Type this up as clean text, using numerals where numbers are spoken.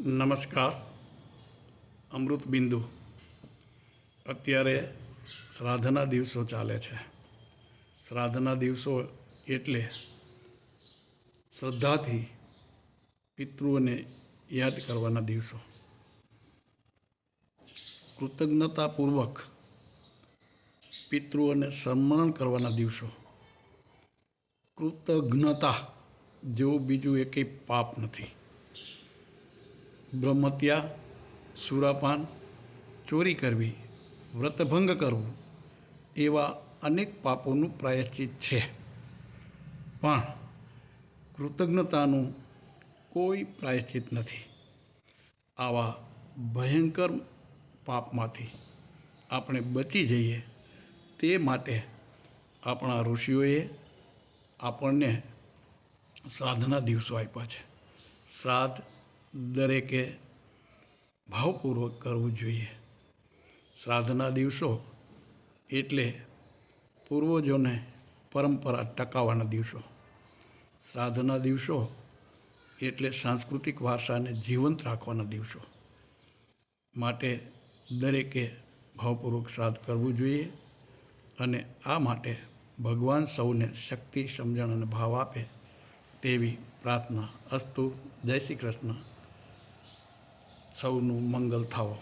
નમસ્કાર. અમૃત બિંદુ. અત્યારે શ્રાદ્ધના દિવસો ચાલે છે. શ્રાદ્ધના દિવસો એટલે શ્રદ્ધાથી પિતૃઓને યાદ કરવાના દિવસો. કૃતજ્ઞતાપૂર્વક પિતૃઓને સન્માન કરવાના દિવસો. કૃતજ્ઞતા જેવું બીજું એકેય પાપ નથી. બ્રહ્મત્યા, સુરાપાન, ચોરી કરવી, વ્રતભંગ કરવું એવા અનેક પાપોનું પ્રાયશ્ચિત છે. પણ કૃતજ્ઞતાનું કોઈ પ્રાયશ્ચિત નથી. આવા ભયંકર પાપમાંથી આપણે બચી જઈએ તે માટે આપણા ઋષિઓએ આપણને શ્રાદ્ધના દિવસો આપ્યા છે. શ્રાદ્ધ દરેકે ભાવપૂર્વક કરવું જોઈએ. શ્રાદ્ધના દિવસો એટલે પૂર્વજોને પરંપરા ટકાવવાના દિવસો. શ્રાદ્ધના દિવસો એટલે સાંસ્કૃતિક વારસાને જીવંત રાખવાના દિવસો. માટે દરેકે ભાવપૂર્વક શ્રાદ્ધ કરવું જોઈએ અને આ માટે ભગવાન સૌને શક્તિ, સમજણ અને ભાવ આપે તેવી પ્રાર્થના. અસ્તુ. જય શ્રી કૃષ્ણ. સૌનું મંગલ થાવો.